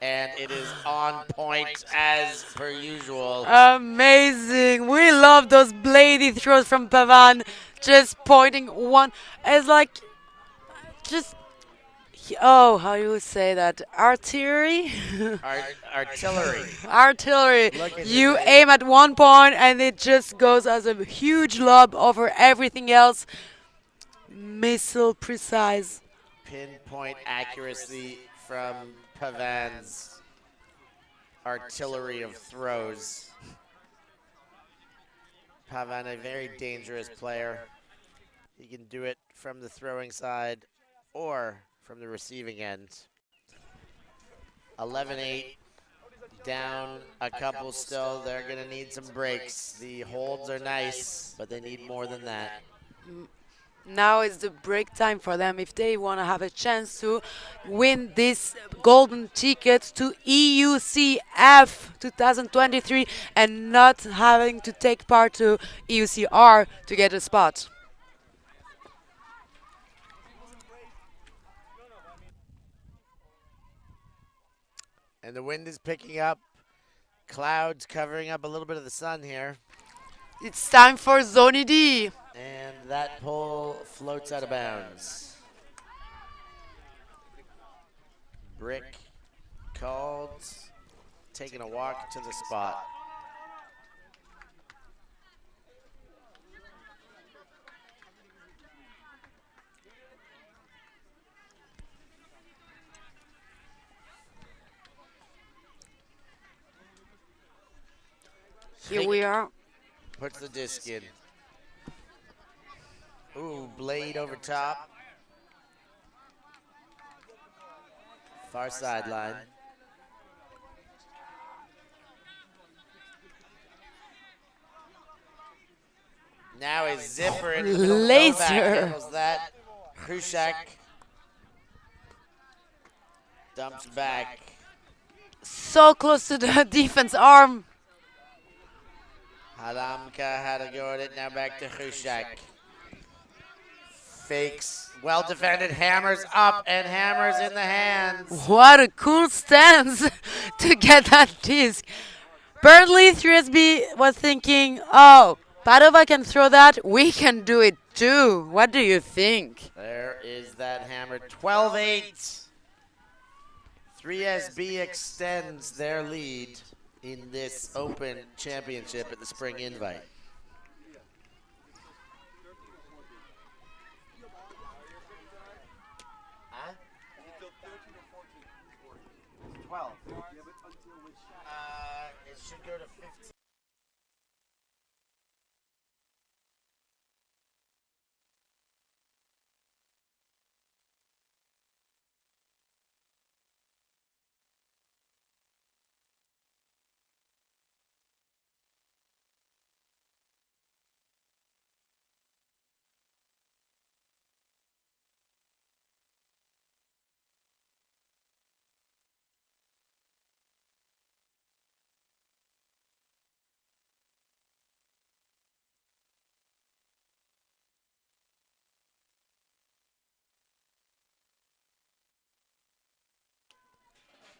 and it is on point as per usual. Amazing. We love those bladey throws from Pavan. Just pointing one. It's like, just, how you would say that? Artillery? Artillery. Artillery. Look at You this. aim at one point and it just goes as a huge lob over everything else. Missile precise. Pinpoint accuracy from Pavan's artillery of throws. Pavan, a very dangerous player. He can do it from the throwing side or from the receiving end. 11-8, down a couple still. They're going to need some breaks. The holds are nice, but they need more than that. Now is the break time for them if they want to have a chance to win this golden ticket to EUCF 2023 and not having to take part to EUCR to get a spot. And the wind is picking up. Clouds covering up a little bit of the sun here. It's time for Zone D. And that pole floats out of bounds. Brick called, taking a walk to the spot. Here we are. Puts the disc in. Ooh, blade over top. Far sideline. Now a zipper in the middle. Laser. Novak handles that. Krushak dumps back. So close to the defense arm. Halamka had to go at it. Now back to Krushak. Fakes. Well defended. Hammers up and hammers in the hands. What a cool stance to get that disc. Apparently, 3SB was thinking, oh, Padova can throw that. We can do it too. What do you think? There is that hammer. 12-8. 3SB extends their lead in this Open Championship at the Spring Invite. Huh? 12. It should go to 15.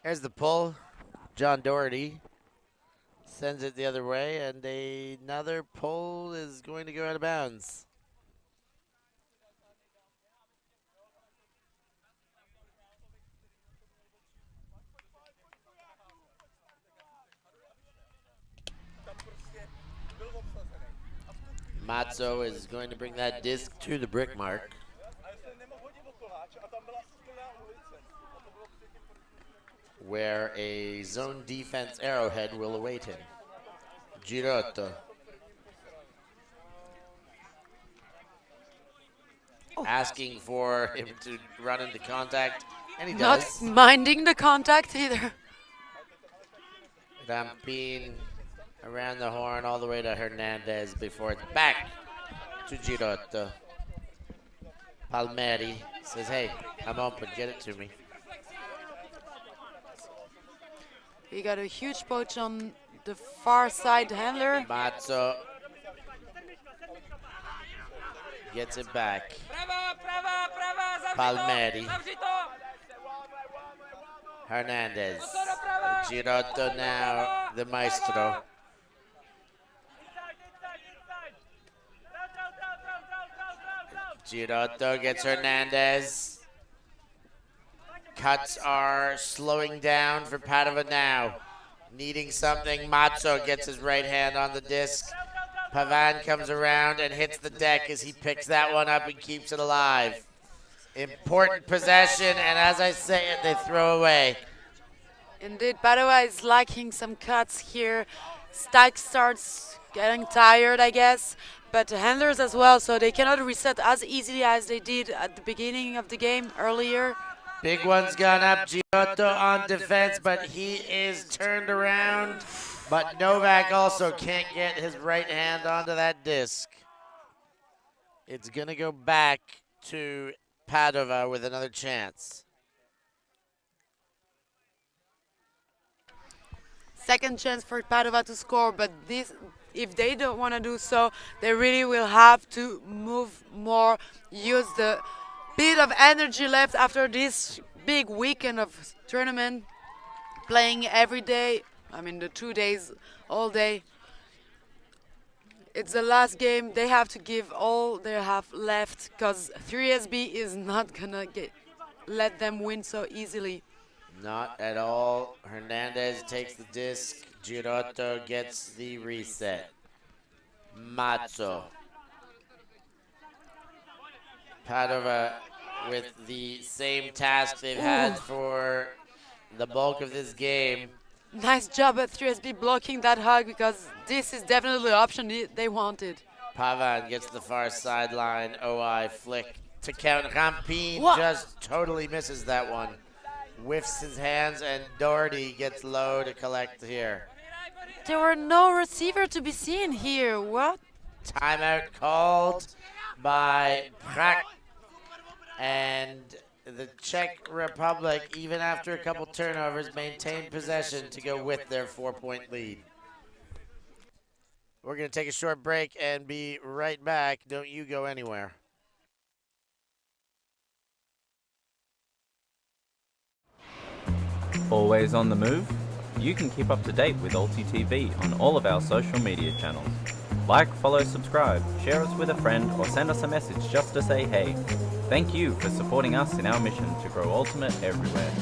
Here's the pull. John Doherty sends it the other way, and another pull is going to go out of bounds. Mazzo is going to bring that disc to the brick mark. Where a zone defense arrowhead will await him. Girotto. Asking for him to run into contact, and he does. Not minding the contact either. Rampin around the horn all the way to Hernandez before it's back to Girotto. Palmieri says, hey, I'm open, get it to me. We got a huge poach on the far side handler. Mazzo gets it back. Palmieri. Hernandez. Girotto now, the maestro. Girotto gets Hernandez. Cuts are slowing down for Padova now. Needing something. Mazzo gets his right hand on the disc. Pavan comes around and hits the deck as he picks that one up and keeps it alive. Important possession, and as I say it, they throw away. Indeed, Padova is lacking some cuts here. Stack starts getting tired, I guess. But the handlers as well, so they cannot reset as easily as they did at the beginning of the game earlier. Big one's gone up. Girotto on defense, but he is turned around. But Novak also can't get his right hand onto that disc. It's going to go back to Padova with another chance. Second chance for Padova to score, but this, if they don't want to do so, they really will have to move more, use the bit of energy left after this big weekend of tournament, playing every day. I mean, the 2 days, all day. It's the last game. They have to give all they have left because 3SB is not gonna let them win so easily. Not at all. Hernandez takes the disc. Girotto gets the reset. Mazzo. Padova with the same task they've had for the bulk of this game. Nice job at 3SB blocking that hug because this is definitely the option they wanted. Pavan gets the far sideline. OI flick to count. Rampin just totally misses that one. Whiffs his hands, and Doherty gets low to collect here. There were no receiver to be seen here. What? Timeout called by Prak. And the Czech Republic, even after a couple turnovers, maintained possession to go with their 4-point lead. We're going to take a short break and be right back. Don't you go anywhere. Always on the move? You can keep up to date with ULTI.TV on all of our social media channels. Like, follow, subscribe, share us with a friend, or send us a message just to say hey. Thank you for supporting us in our mission to grow Ultimate everywhere.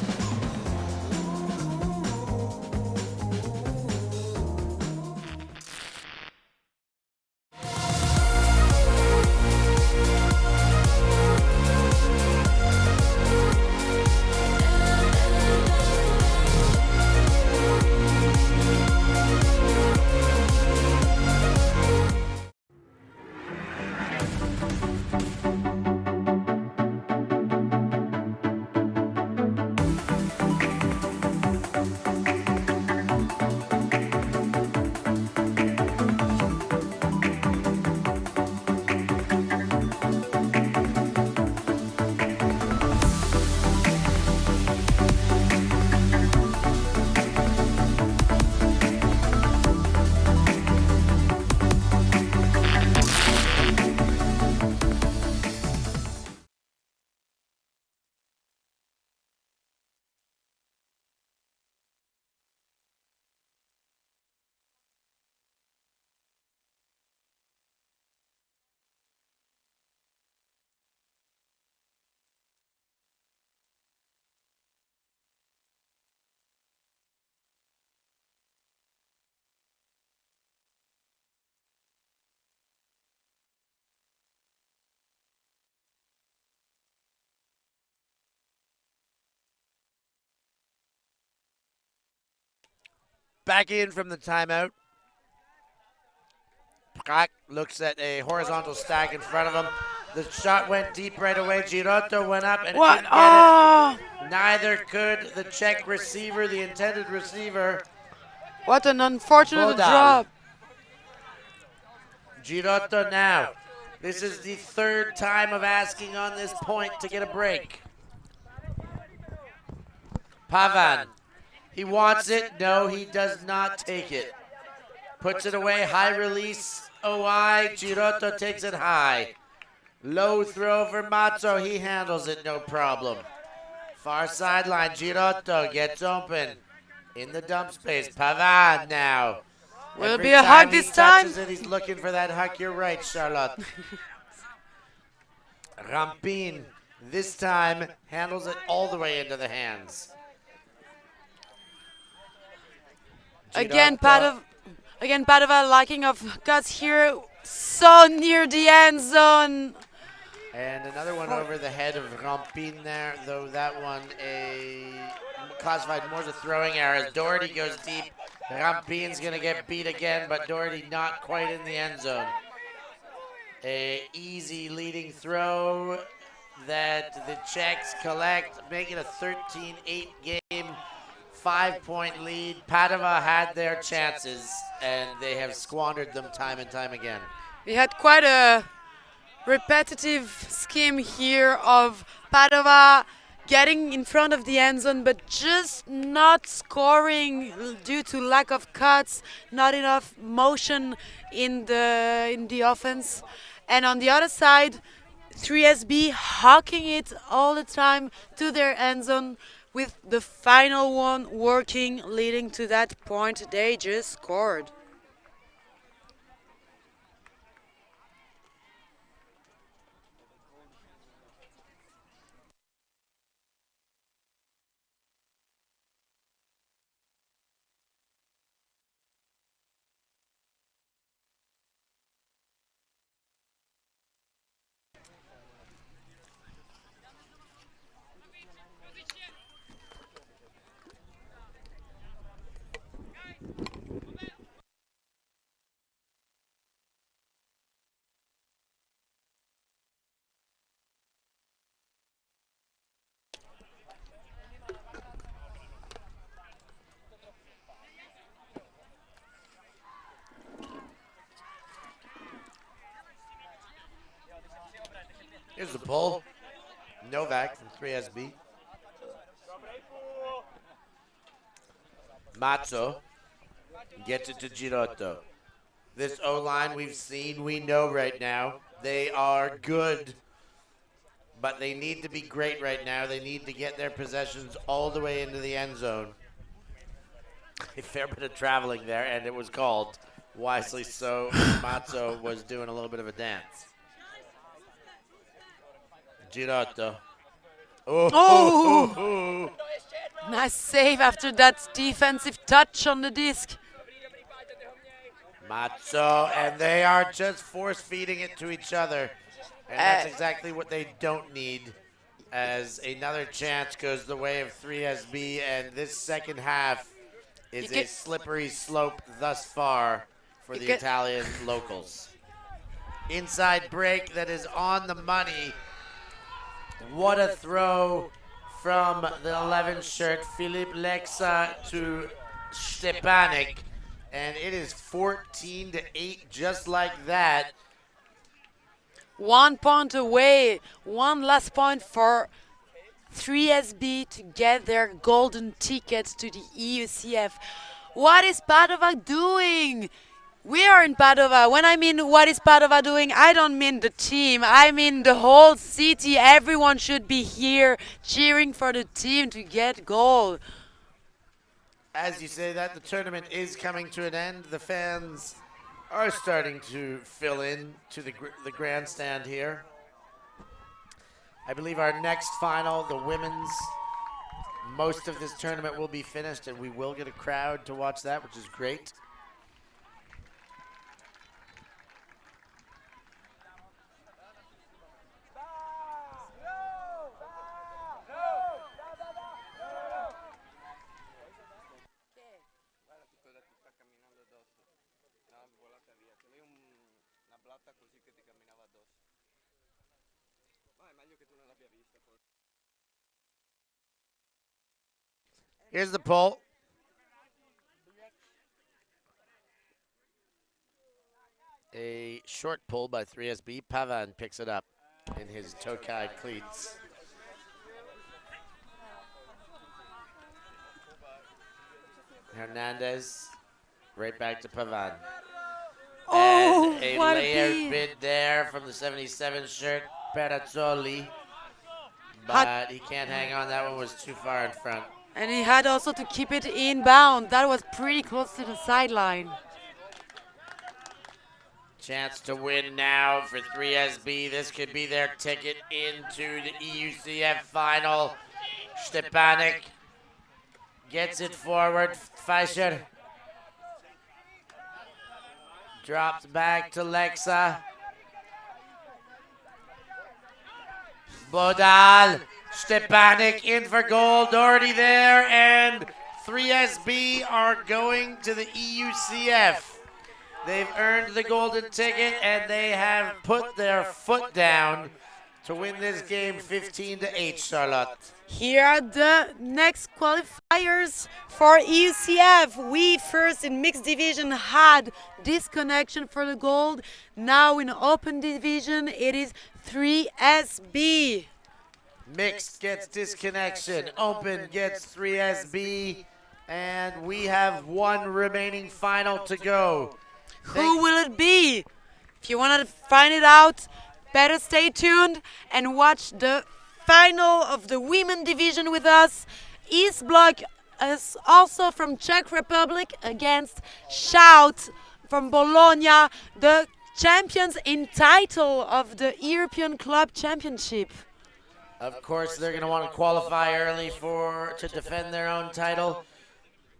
Back in from the timeout. Prak looks at a horizontal stack in front of him. The shot went deep right away. Girotto went up and couldn't get it. Neither could the Czech receiver, the intended receiver. What an unfortunate drop. Girotto now. This is the third time of asking on this point to get a break. Pavan. He wants it. No, he does not take it. Puts it away. High release. OI. Girotto takes it high. Low throw for Mazzo. He handles it. No problem. Far sideline. Girotto gets open. In the dump space. Pavan now. Will it be a hug this time? He's looking for that hug. You're right, Charlotte. Rampin this time handles it all the way into the hands. Again, Padova lacking of guts here, so near the end zone. And another one over the head of Rampin there, though that one classified more as a throwing error. As Doherty goes deep, Rampin's going to get beat again, but Doherty not quite in the end zone. A easy leading throw that the Czechs collect, making a 13-8 game. 5-point lead. Padova had their chances, and they have squandered them time and time again. We had quite a repetitive scheme here of Padova getting in front of the end zone, but just not scoring due to lack of cuts, not enough motion in the offense. And on the other side, 3SB hawking it all the time to their end zone, with the final one working, leading to that point they just scored. Here's the pull. Novak from 3SB. Pazzo gets it to Girotto. This O-line we've seen, we know right now. They are good, but they need to be great right now. They need to get their possessions all the way into the end zone. A fair bit of traveling there, and it was called. Wisely so. Pazzo was doing a little bit of a dance. Girotto. Oh! Nice save after that defensive touch on the disc. Pazzo, and they are just force-feeding it to each other. And that's exactly what they don't need, as another chance goes the way of 3SB, and this second half is a slippery slope thus far for the Italian locals. Inside break that is on the money. What a throw from the 11 shirt, Filip Lexa to Stepanek. And it is 14-8, just like that. 1 point away. One last point for 3SB to get their golden ticket to the EUCF. What is Padova doing? We are in Padova. When I mean what is Padova doing, I don't mean the team. I mean the whole city. Everyone should be here cheering for the team to get gold. As you say that, the tournament is coming to an end. The fans are starting to fill in to the grandstand here. I believe our next final, the women's, most of this tournament will be finished, and we will get a crowd to watch that, which is great. Here's the pull. A short pull by 3SB. Pavan picks it up in his Tokai cleats. Hernandez, right back to Pavan. Oh, and a what layered bid there from the 77 shirt, Perazzoli. But he can't hang on. That one was too far in front. And he had also to keep it inbound. That was pretty close to the sideline. Chance to win now for 3SB. This could be their ticket into the EUCF final. Stepanek gets it forward. Fischer drops back to Lexa. Bodal. Stepanek in for goal. Doherty there, and 3SB are going to the EUCF. They've earned the golden ticket, and they have put their foot down to win this game 15-8, Charlotte. Here are the next qualifiers for EUCF. We first in mixed division had disconnection for the gold. Now in open division it is 3SB. Mixed gets disconnection, open gets 3SB, and we have one remaining final to go. Who will it be? If you want to find it out, better stay tuned and watch the final of the women division with us. East Block is also from Czech Republic against Shout from Bologna, the champions in title of the European Club Championship. Of course, they're going to want to qualify early to defend their own title.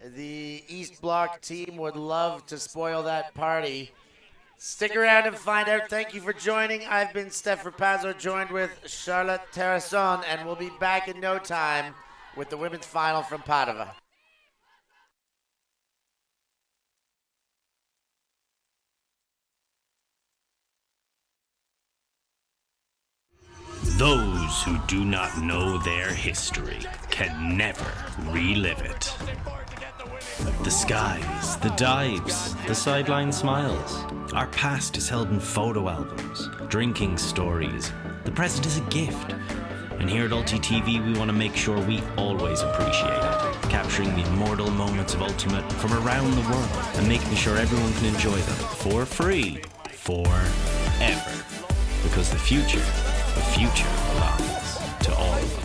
The East Block team would love to spoil that party. Stick around and find out. Thank you for joining. I've been Stef Pazzo, joined with Charlotte Terrasson, and we'll be back in no time with the women's final from Padova. Those who do not know their history can never relive it. The skies, the dives, the sideline smiles. Our past is held in photo albums, drinking stories. The present is a gift. And here at ULTI.TV, we want to make sure we always appreciate it, capturing the immortal moments of Ultimate from around the world and making sure everyone can enjoy them for free, forever. Because the future belongs to all of us.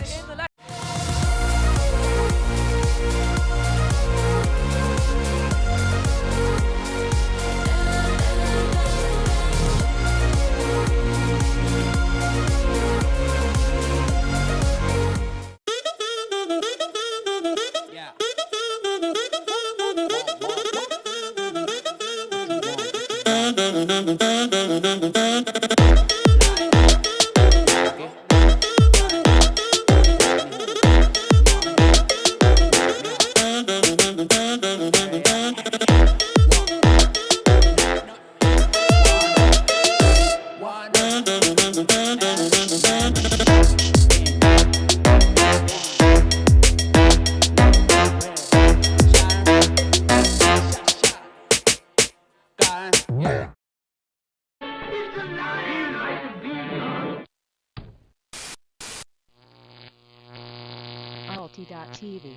ULTI.TV